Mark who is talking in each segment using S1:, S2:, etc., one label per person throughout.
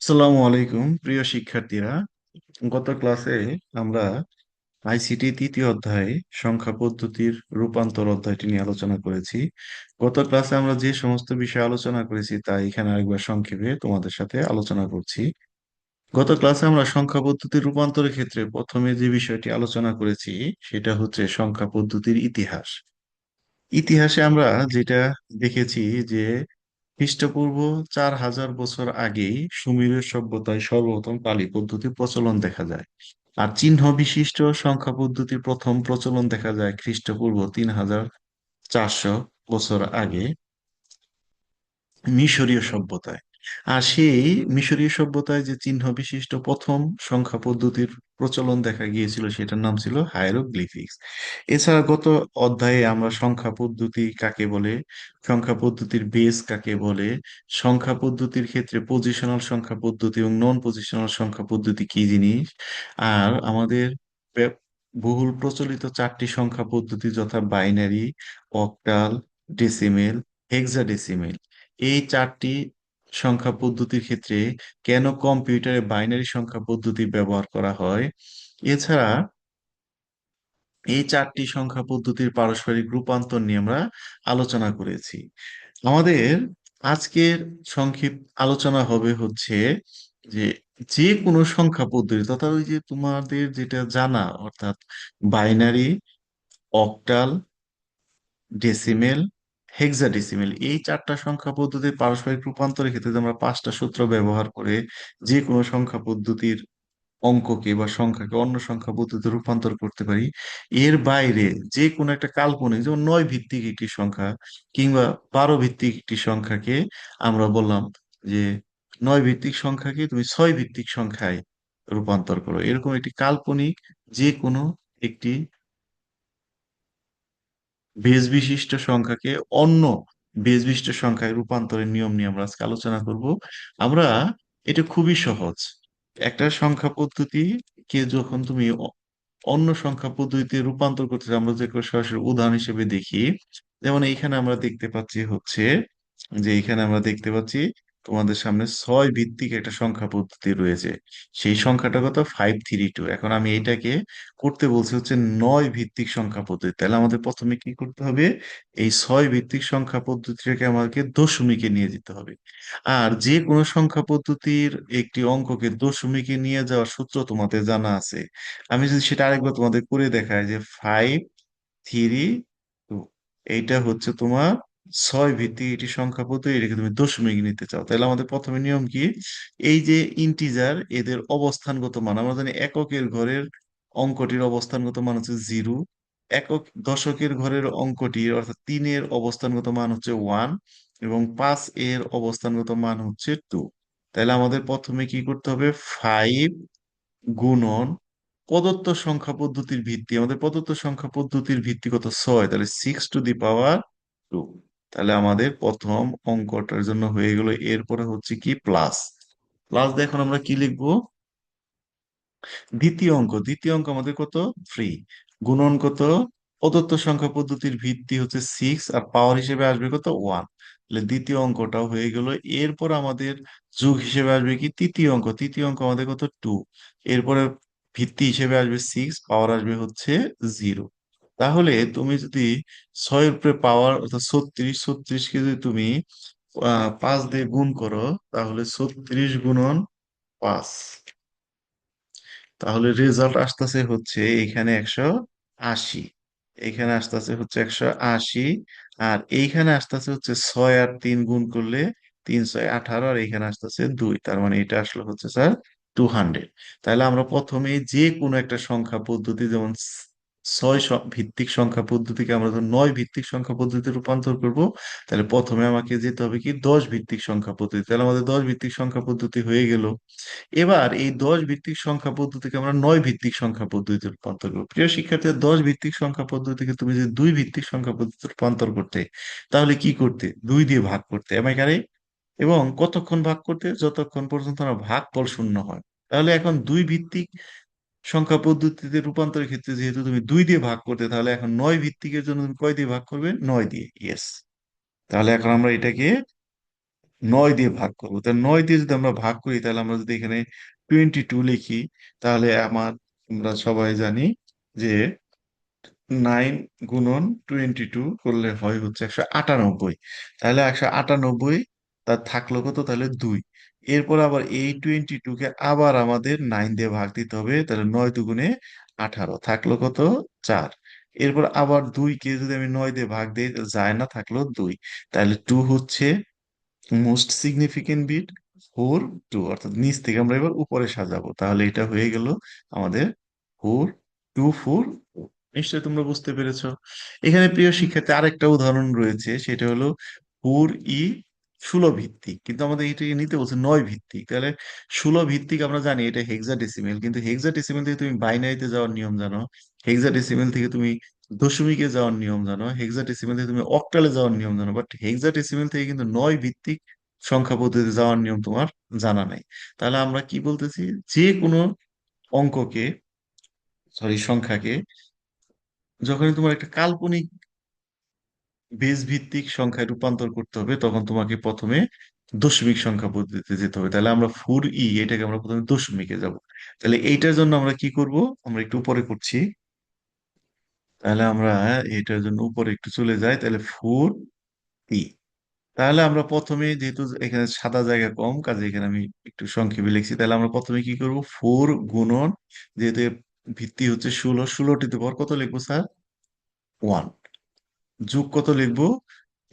S1: আসসালামু আলাইকুম প্রিয় শিক্ষার্থীরা। গত ক্লাসে আমরা আইসিটি তৃতীয় অধ্যায়ে সংখ্যা পদ্ধতির রূপান্তর অধ্যায়টি নিয়ে আলোচনা করেছি। গত ক্লাসে আমরা যে সমস্ত বিষয় আলোচনা করেছি তা এখানে আরেকবার সংক্ষেপে তোমাদের সাথে আলোচনা করছি। গত ক্লাসে আমরা সংখ্যা পদ্ধতির রূপান্তরের ক্ষেত্রে প্রথমে যে বিষয়টি আলোচনা করেছি সেটা হচ্ছে সংখ্যা পদ্ধতির ইতিহাস। ইতিহাসে আমরা যেটা দেখেছি যে খ্রিস্টপূর্ব 4000 বছর আগেই সুমেরীয় সভ্যতায় সর্বপ্রথম পালি পদ্ধতির প্রচলন দেখা যায়। আর চিহ্ন বিশিষ্ট সংখ্যা পদ্ধতির প্রথম প্রচলন দেখা যায় খ্রিস্টপূর্ব 3400 বছর আগে মিশরীয় সভ্যতায়। আর সেই মিশরীয় সভ্যতায় যে চিহ্ন বিশিষ্ট প্রথম সংখ্যা পদ্ধতির প্রচলন দেখা গিয়েছিল সেটার নাম ছিল হায়ারোগ্লিফিক্স। এছাড়া গত অধ্যায়ে আমরা সংখ্যা পদ্ধতি কাকে বলে, সংখ্যা পদ্ধতির বেস কাকে বলে, সংখ্যা পদ্ধতির ক্ষেত্রে পজিশনাল সংখ্যা পদ্ধতি এবং নন পজিশনাল সংখ্যা পদ্ধতি কি জিনিস, আর আমাদের ব্য- বহুল প্রচলিত চারটি সংখ্যা পদ্ধতি যথা বাইনারি, অক্টাল, ডেসিমেল, হেক্সাডেসিমেল, এই চারটি সংখ্যা পদ্ধতির ক্ষেত্রে কেন কম্পিউটারে বাইনারি সংখ্যা পদ্ধতি ব্যবহার করা হয়, এছাড়া এই চারটি সংখ্যা পদ্ধতির পারস্পরিক রূপান্তর নিয়ে আমরা আলোচনা করেছি। আমাদের আজকের সংক্ষিপ্ত আলোচনা হবে হচ্ছে যে যে কোনো সংখ্যা পদ্ধতি তথা ওই যে তোমাদের যেটা জানা অর্থাৎ বাইনারি, অক্টাল, ডেসিমেল, হেক্সাডেসিমেল, এই চারটা সংখ্যা পদ্ধতির পারস্পরিক রূপান্তরের ক্ষেত্রে আমরা পাঁচটা সূত্র ব্যবহার করে যে কোনো সংখ্যা পদ্ধতির অঙ্ককে বা সংখ্যাকে অন্য সংখ্যা পদ্ধতিতে রূপান্তর করতে পারি। এর বাইরে যে কোনো একটা কাল্পনিক, যেমন 9 ভিত্তিক একটি সংখ্যা কিংবা 12 ভিত্তিক একটি সংখ্যাকে আমরা বললাম যে 9 ভিত্তিক সংখ্যাকে তুমি 6 ভিত্তিক সংখ্যায় রূপান্তর করো, এরকম একটি কাল্পনিক যে কোনো একটি বেজ বিশিষ্ট সংখ্যাকে অন্য বেজ বিশিষ্ট সংখ্যায় রূপান্তরের নিয়ম নিয়ে আমরা আজকে আলোচনা করব। আমরা এটা খুবই সহজ, একটা সংখ্যা পদ্ধতিকে যখন তুমি অন্য সংখ্যা পদ্ধতিতে রূপান্তর করতে চাও, আমরা যে কোনো সরাসরি উদাহরণ হিসেবে দেখি। যেমন এইখানে আমরা দেখতে পাচ্ছি হচ্ছে যে এখানে আমরা দেখতে পাচ্ছি তোমাদের সামনে 6 ভিত্তিক একটা সংখ্যা পদ্ধতি রয়েছে। সেই সংখ্যাটা কত? 532। এখন আমি এটাকে করতে বলছি হচ্ছে 9 ভিত্তিক সংখ্যা পদ্ধতি। তাহলে আমাদের প্রথমে কি করতে হবে? এই 6 ভিত্তিক সংখ্যা পদ্ধতিটাকে আমাকে দশমিকে নিয়ে যেতে হবে। আর যে কোনো সংখ্যা পদ্ধতির একটি অঙ্ককে দশমিকে নিয়ে যাওয়ার সূত্র তোমাদের জানা আছে। আমি যদি সেটা আরেকবার তোমাদের করে দেখাই যে 532, এইটা হচ্ছে তোমার 6 ভিত্তিক এটি সংখ্যা পদ্ধতি, এটাকে তুমি দশমিক নিতে চাও, তাহলে আমাদের প্রথমে নিয়ম কি? এই যে ইন্টিজার, এদের অবস্থানগত মান আমরা জানি। এককের ঘরের অঙ্কটির অবস্থানগত মান হচ্ছে 0, একক দশকের ঘরের অঙ্কটির অর্থাৎ 3-এর অবস্থানগত মান হচ্ছে 1 এবং 5 এর অবস্থানগত মান হচ্ছে 2। তাহলে আমাদের প্রথমে কি করতে হবে? 5 গুণন প্রদত্ত সংখ্যা পদ্ধতির ভিত্তি, আমাদের প্রদত্ত সংখ্যা পদ্ধতির ভিত্তি কত? 6, তাহলে 6 টু দি পাওয়ার 2। তাহলে আমাদের প্রথম অঙ্কটার জন্য হয়ে গেল। এরপরে হচ্ছে কি? প্লাস। প্লাস দিয়ে এখন আমরা কি লিখবো? দ্বিতীয় অঙ্ক আমাদের কত? 3। গুণন কত? প্রদত্ত সংখ্যা পদ্ধতির ভিত্তি হচ্ছে 6 আর পাওয়ার হিসেবে আসবে কত? 1। তাহলে দ্বিতীয় অঙ্কটাও হয়ে গেল। এরপর আমাদের যোগ হিসেবে আসবে কি? তৃতীয় অঙ্ক আমাদের কত? 2। এরপরে ভিত্তি হিসেবে আসবে 6, পাওয়ার আসবে হচ্ছে 0। তাহলে তুমি যদি 6 এর উপরে পাওয়ার অর্থাৎ 36, 36 কে যদি তুমি 5 দিয়ে গুণ করো, তাহলে 36 গুণন 5, তাহলে রেজাল্ট আসতেছে হচ্ছে এখানে 180। এখানে আসতেছে হচ্ছে 180। আর এইখানে আসতেছে হচ্ছে 6 আর 3 গুণ করলে 3 6 18, আর এইখানে আসতেছে 2, তার মানে এটা আসলে হচ্ছে স্যার 200। তাহলে আমরা প্রথমে যে কোনো একটা সংখ্যা পদ্ধতি, যেমন 6 ভিত্তিক সংখ্যা পদ্ধতিকে আমরা যখন 9 ভিত্তিক সংখ্যা পদ্ধতিতে রূপান্তর করব, তাহলে প্রথমে আমাকে যেতে হবে কি? 10 ভিত্তিক সংখ্যা পদ্ধতি। তাহলে আমাদের 10 ভিত্তিক সংখ্যা পদ্ধতি হয়ে গেল। এবার এই 10 ভিত্তিক সংখ্যা পদ্ধতিকে আমরা 9 ভিত্তিক সংখ্যা পদ্ধতিতে রূপান্তর করবো। প্রিয় শিক্ষার্থীরা, 10 ভিত্তিক সংখ্যা পদ্ধতিকে তুমি যদি 2 ভিত্তিক সংখ্যা পদ্ধতিতে রূপান্তর করতে, তাহলে কি করতে? 2 দিয়ে ভাগ করতে, এমআই কারেক্ট? এবং কতক্ষণ ভাগ করতে? যতক্ষণ পর্যন্ত না ভাগফল শূন্য হয়। তাহলে এখন 2 ভিত্তিক সংখ্যা পদ্ধতিতে রূপান্তরের ক্ষেত্রে যেহেতু তুমি 2 দিয়ে ভাগ করতে, তাহলে এখন 9 ভিত্তিকের জন্য তুমি কয় দিয়ে ভাগ করবে? 9 দিয়ে। ইয়েস। তাহলে এখন আমরা এটাকে নয় দিয়ে ভাগ করবো। তাহলে 9 দিয়ে যদি আমরা ভাগ করি, তাহলে আমরা যদি এখানে 22 লিখি, তাহলে আমরা সবাই জানি যে 9 × 22 করলে হয় হচ্ছে 198। তাহলে 198, তার থাকলো কত, তাহলে 2। এরপর আবার এই 22 কে আবার আমাদের 9 দিয়ে ভাগ দিতে হবে, তাহলে 9 × 2 = 18, থাকলো কত, 4। এরপর আবার 2 কে যদি আমি 9 দিয়ে ভাগ দিই, তাহলে যায় না, থাকলো 2। তাহলে 2 হচ্ছে মোস্ট সিগনিফিকেন্ট বিট, 4 2, অর্থাৎ নিচ থেকে আমরা এবার উপরে সাজাবো, তাহলে এটা হয়ে গেল আমাদের 4244। নিশ্চয়ই তোমরা বুঝতে পেরেছো। এখানে প্রিয় শিক্ষার্থী আরেকটা উদাহরণ রয়েছে, সেটা হলো 4 16 ভিত্তিক, কিন্তু আমাদের এটাকে নিতে বলছে 9 ভিত্তিক। তাহলে 16 ভিত্তিক আমরা জানি এটা হেক্সাডেসিমেল, কিন্তু হেক্সাডেসিমেল থেকে তুমি বাইনারিতে যাওয়ার নিয়ম জানো, হেক্সাডেসিমেল থেকে তুমি দশমিকে যাওয়ার নিয়ম জানো, হেক্সাডেসিমেল থেকে তুমি অক্টালে যাওয়ার নিয়ম জানো, বাট হেক্সাডেসিমেল থেকে কিন্তু 9 ভিত্তিক সংখ্যা পদ্ধতিতে যাওয়ার নিয়ম তোমার জানা নাই। তাহলে আমরা কি বলতেছি, যে কোনো অঙ্ককে, সরি সংখ্যাকে, যখনই তোমার একটা কাল্পনিক বেস ভিত্তিক সংখ্যায় রূপান্তর করতে হবে, তখন তোমাকে প্রথমে দশমিক সংখ্যা পদ্ধতিতে যেতে হবে। তাহলে আমরা 4 এটাকে আমরা প্রথমে দশমিকে যাব। তাহলে এইটার জন্য আমরা কি করব, আমরা একটু উপরে করছি, তাহলে আমরা এটার জন্য উপরে একটু চলে যাই, তাহলে 4 তাহলে আমরা প্রথমে, যেহেতু এখানে সাদা জায়গা কম, কাজে এখানে আমি একটু সংক্ষেপে লিখছি। তাহলে আমরা প্রথমে কি করব, 4 যেহেতু এর ভিত্তি হচ্ছে 16, 16টিতে পর কত লিখবো স্যার, 1, যোগ কত লিখবো,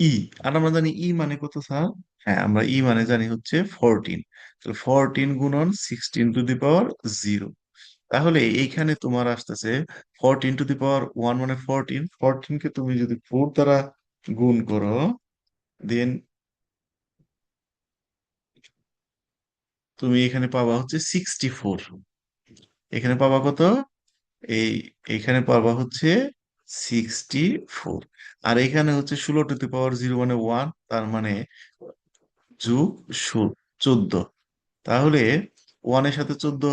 S1: ই। আর আমরা জানি ই মানে কত স্যার, হ্যাঁ আমরা ই মানে জানি হচ্ছে 14। তাহলে 14 × 16 টু দি পাওয়ার 0। তাহলে এইখানে তোমার আসতেছে 14 টু দি পাওয়ার 1 মানে 14, 14 কে তুমি যদি 4 দ্বারা গুণ করো, দেন তুমি এখানে পাবা হচ্ছে 64। এখানে পাবা কত, এই এখানে পাবা হচ্ছে 64। আর এখানে হচ্ছে 16 টু দি পাওয়ার 0 মানে 1, তার মানে যোগ 14। তাহলে 1 এর সাথে 14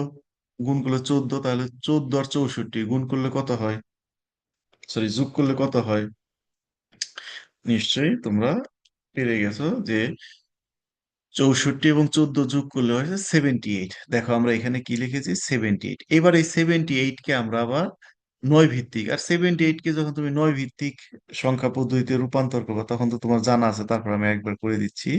S1: গুণ করলে 14, তাহলে 14 আর 64 গুণ করলে কত হয়, সরি যোগ করলে কত হয়, নিশ্চয়ই তোমরা পেরে গেছো যে 64 এবং 14 যোগ করলে হয় 78। দেখো আমরা এখানে কি লিখেছি, 78। এবার এই 78 কে আমরা আবার 9 ভিত্তিক, আর 78 কে যখন তুমি 9 ভিত্তিক সংখ্যা পদ্ধতিতে রূপান্তর করবে, তখন তো তোমার জানা আছে, তারপর আমি একবার করে দিচ্ছি।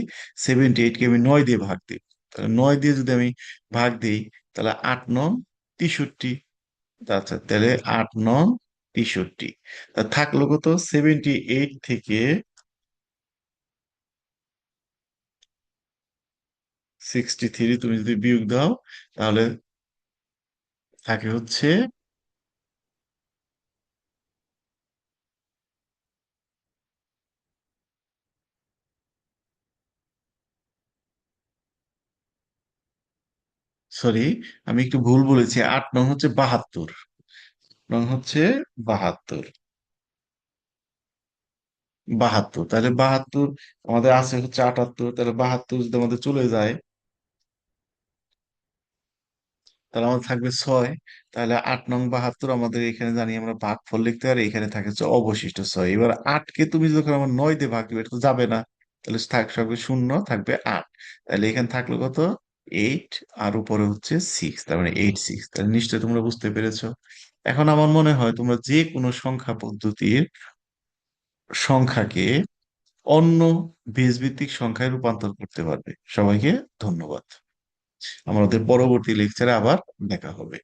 S1: 78 কে আমি 9 দিয়ে ভাগ দিই, তাহলে 9 দিয়ে যদি আমি ভাগ দিই, তাহলে 8 9 × 63। আচ্ছা, তাহলে 8 9 × 63, তা থাকলো কত, 78 থেকে 63 তুমি যদি বিয়োগ দাও, তাহলে থাকে হচ্ছে, সরি আমি একটু ভুল বলেছি, 8 নং হচ্ছে 72, নং হচ্ছে 72। 72, তাহলে 72, আমাদের আছে হচ্ছে 78, তাহলে 72 যদি আমাদের চলে যায়, তাহলে আমাদের থাকবে 6। তাহলে 8 নং 72 আমাদের এখানে জানি আমরা ভাগফল লিখতে পারি, এখানে থাকে হচ্ছে অবশিষ্ট 6। এবার 8 কে তুমি যখন আমার 9 দিয়ে ভাগ দিবে, এটা তো যাবে না, তাহলে থাকবে শূন্য, থাকবে 8। তাহলে এখানে থাকলো কত, 8, আর উপরে হচ্ছে 6, তার মানে 86। তাহলে নিশ্চয়ই তোমরা বুঝতে পেরেছো। এখন আমার মনে হয় তোমরা যে কোনো সংখ্যা পদ্ধতির সংখ্যাকে অন্য বীজভিত্তিক সংখ্যায় রূপান্তর করতে পারবে। সবাইকে ধন্যবাদ। আমাদের পরবর্তী লেকচারে আবার দেখা হবে।